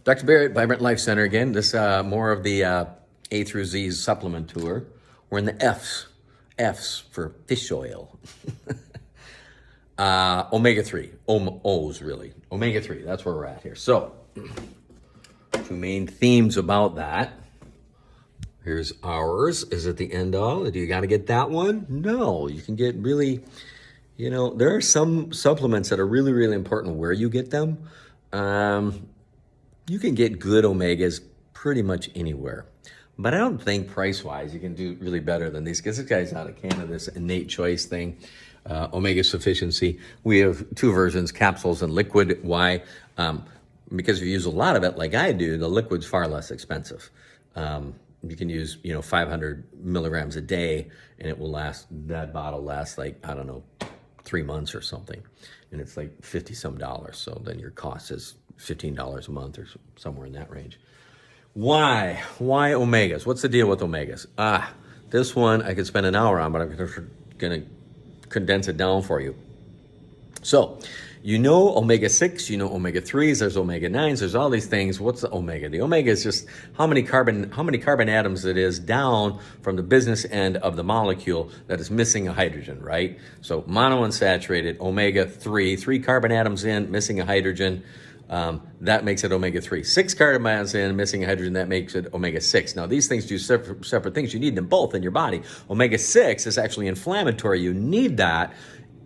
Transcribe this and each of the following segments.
Dr. Barrett, Vibrant Life Center again. This more of the A through Z supplement tour. We're in the F's for fish oil. Omega-3, O's really. Omega-3, that's where we're at here. So, two main themes about that. Here's ours. Is it the end all? Do you got to get that one? No, you can get really, there are some supplements that are really, really important where you get them. You can get good omegas pretty much anywhere. But I don't think price-wise you can do really better than these, because this guy's out of Canada, this Innate Choice thing, Omega Sufficiency. We have two versions, capsules and liquid. Why? Because if you use a lot of it like I do, the liquid's far less expensive. You can use, 500 milligrams a day, and it will last, that bottle lasts like, 3 months or something. And it's like $50 some. So then your cost is $15 a month or somewhere in that range. Why omegas? What's the deal with omegas? This one I could spend an hour on, but I'm going to condense it down for you. So, omega-6, omega-3s, there's omega-9s, there's all these things. What's the omega? The omega is just how many carbon atoms it is down from the business end of the molecule that is missing a hydrogen, right? So monounsaturated, omega-3, 3 carbon atoms in, missing a hydrogen, that makes it omega-3. 6 carbon atoms in, missing a hydrogen, that makes it omega-6. Now, these things do separate things. You need them both in your body. Omega-6 is actually inflammatory. You need that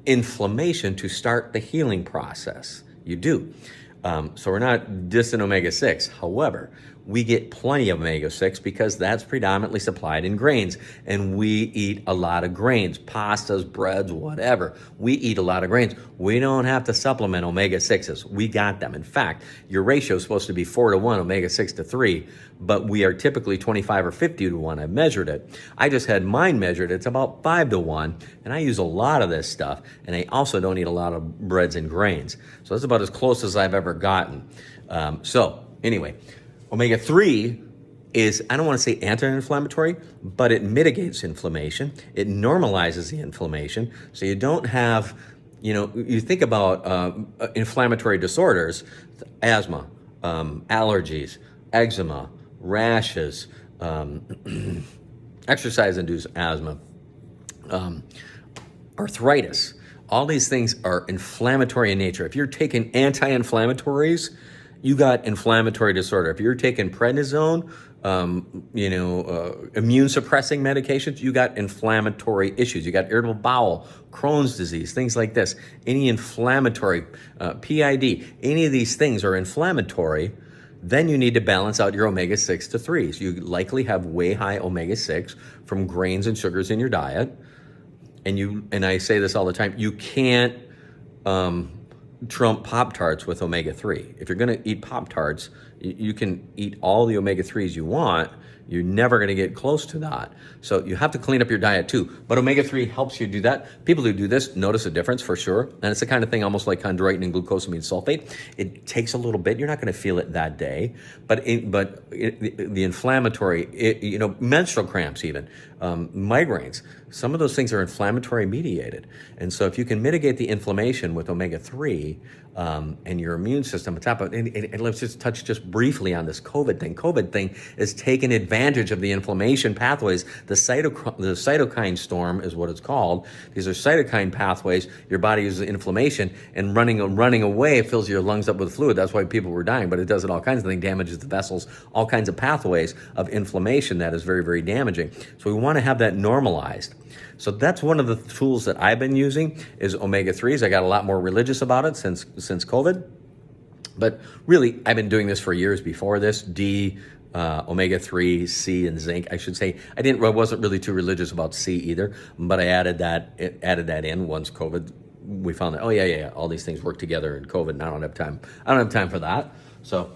inflammation to start the healing process. You do. So we're not dissing omega-6. However, we get plenty of omega-6 because that's predominantly supplied in grains. And we eat a lot of grains, pastas, breads, whatever. We eat a lot of grains. We don't have to supplement omega-6s. We got them. In fact, your ratio is supposed to be 4 to 1, omega-6 to 3, but we are typically 25 or 50 to 1. I measured it. I just had mine measured. It's about 5 to 1, and I use a lot of this stuff, and I also don't eat a lot of breads and grains. So that's about as close as I've ever gotten. Anyway, omega-3 is, I don't want to say anti-inflammatory, but it mitigates inflammation. It normalizes the inflammation. So you don't have, you think about inflammatory disorders, asthma, allergies, eczema, rashes, exercise-induced asthma, arthritis. All these things are inflammatory in nature. If you're taking anti-inflammatories, you got inflammatory disorder. If you're taking prednisone, immune suppressing medications, you got inflammatory issues. You got irritable bowel, Crohn's disease, things like this. Any inflammatory, PID, any of these things are inflammatory. Then you need to balance out your omega-6 to 3. So you likely have way high omega-6 from grains and sugars in your diet. And I say this all the time, you can't trump Pop-Tarts with omega-3. If you're going to eat Pop-Tarts, you can eat all the omega-3s you want. You're never going to get close to that. So you have to clean up your diet too. But omega-3 helps you do that. People who do this notice a difference for sure. And it's the kind of thing almost like chondroitin and glucosamine sulfate. It takes a little bit. You're not going to feel it that day. But the inflammatory, menstrual cramps even, migraines, some of those things are inflammatory mediated. And so if you can mitigate the inflammation with omega-3 and your immune system on top of it, and let's just touch just briefly on this COVID thing. COVID thing is taking advantage of the inflammation pathways. The cytokine storm is what it's called. These are cytokine pathways. Your body uses inflammation, and running away fills your lungs up with fluid. That's why people were dying, but it does it all kinds of things, damages the vessels, all kinds of pathways of inflammation that is very, very damaging. So we want to have that normalized. So that's one of the tools that I've been using is omega-3s. I got a lot more religious about it since COVID. But really, I've been doing this for years before this. Omega-3, C, and zinc. I should say I wasn't really too religious about C either, but I added that in once COVID. We found that all these things work together in COVID, and I don't have time for that. So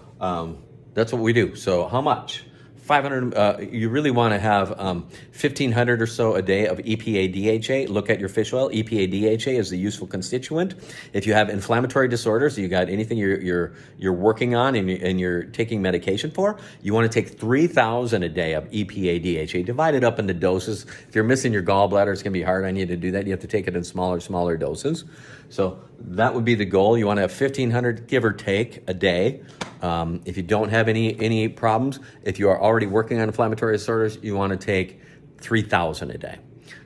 that's what we do. So how much? 500, you really want to have 1,500 or so a day of EPA DHA. Look at your fish oil. EPA DHA is the useful constituent. If you have inflammatory disorders, you got anything you're working on and you're taking medication for, you want to take 3,000 a day of EPA DHA. Divide it up into doses. If you're missing your gallbladder, it's going to be hard on you to do that. You have to take it in smaller doses. So that would be the goal. You want to have 1,500, give or take, a day. If you don't have any problems, if you are already working on inflammatory disorders, you want to take 3,000 a day.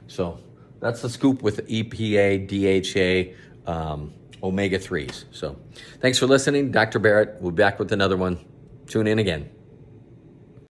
So that's the scoop with EPA, DHA, omega-3s. So thanks for listening. Dr. Barrett, we'll be back with another one. Tune in again.